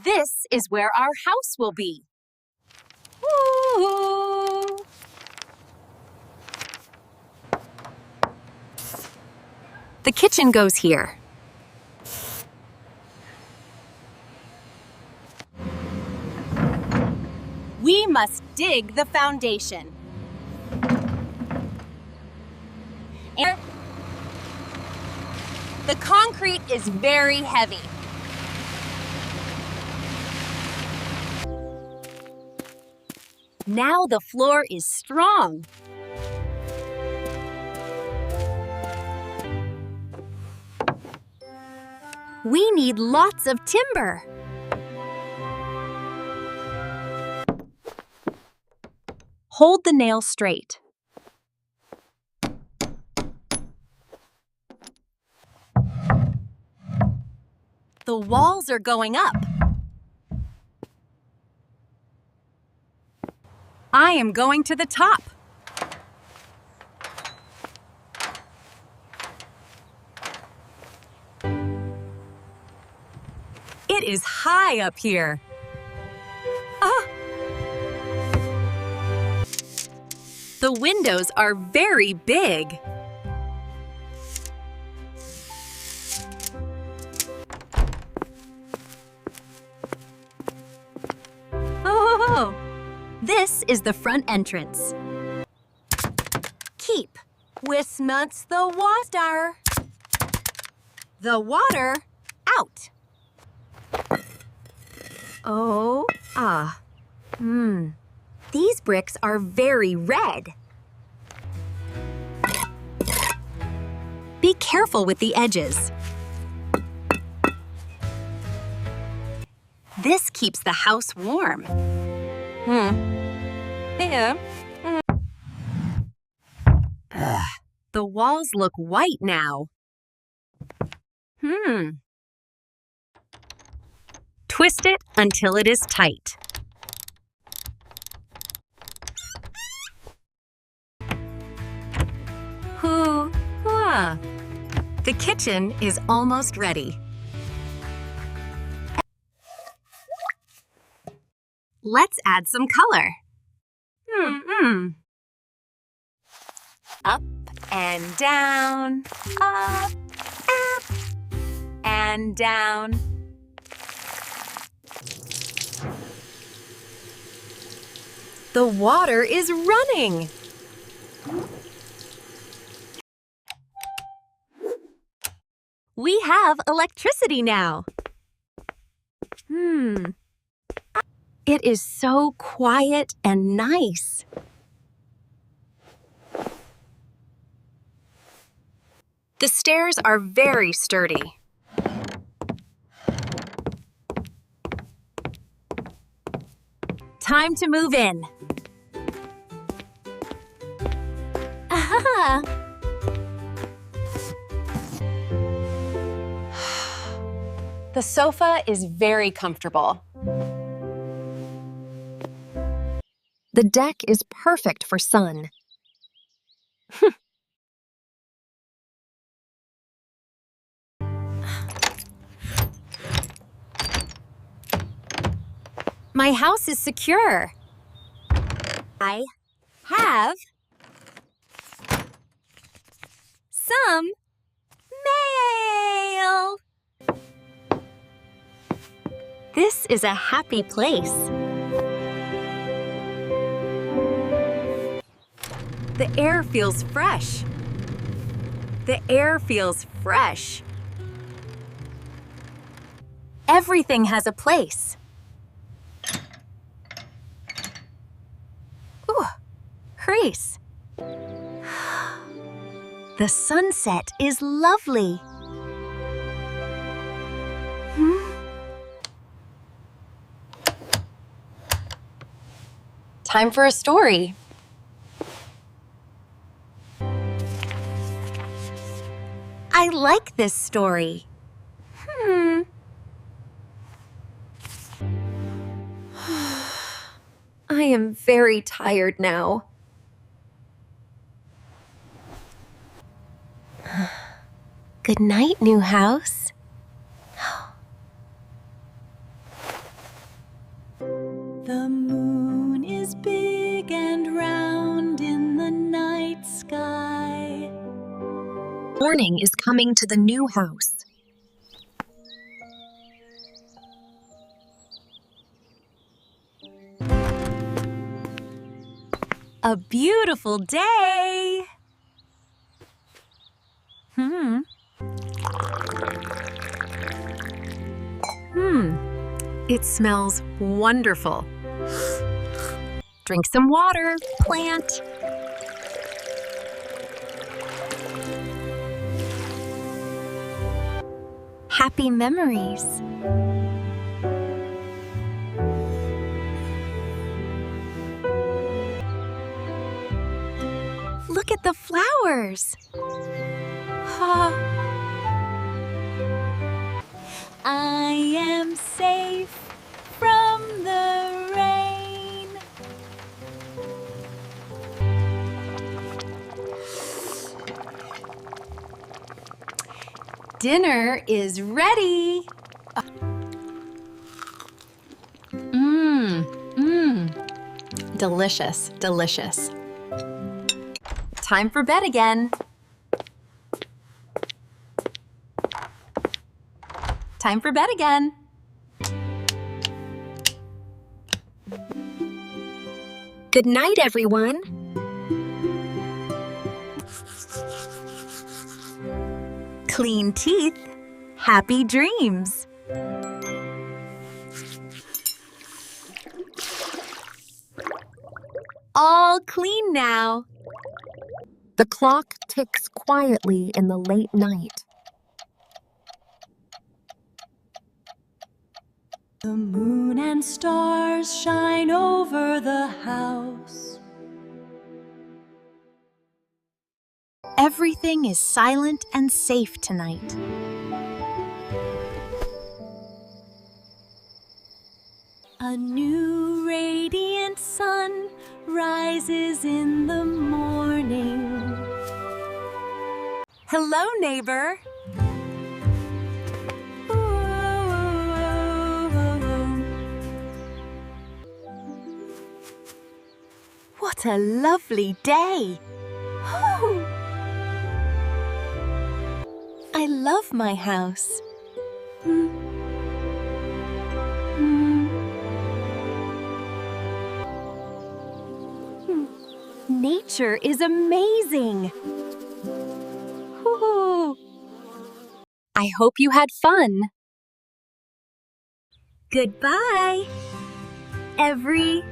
This is where our house will be. Ooh. The kitchen goes here. We must dig the foundation. And the concrete is very heavy. Now the floor is strong. We need lots of timber. Hold the nail straight. The walls are going up. I am going to the top. It is high up here. Ah! The windows are very big. Oh! This is the front entrance. Keep. Wismuts the water. The water out. Oh, These bricks are very red. Be careful with the edges. This keeps the house warm. Yeah. The walls look white now. Twist it until it is tight. The kitchen is almost ready. Let's add some color. Up and down, up, and down. The water is running. We have electricity now. It is so quiet and nice. The stairs are very sturdy. Time to move in. Aha! The sofa is very comfortable. The deck is perfect for sun. My house is secure. I have some mail. This is a happy place. The air feels fresh. The air feels fresh. Everything has a place. Ooh, crease. The sunset is lovely. Time for a story. I like this story. I am very tired now. Good night, new house. The moon is big and round in the night sky. Morning is coming to the new house. A beautiful day! It smells wonderful. Drink some water, plant. Happy memories. Look at the flowers. I am safe from the rain. Dinner is ready. Delicious, delicious. Time for bed again. Time for bed again. Good night, everyone. Clean teeth. Happy dreams. All clean now. The clock ticks quietly in the late night. The moon and stars shine over the house. Everything is silent and safe tonight. A new radiant sun rises in the morning. Hello, neighbor. What a lovely day. I love my house. Nature is amazing. I hope you had fun. Goodbye, everyone.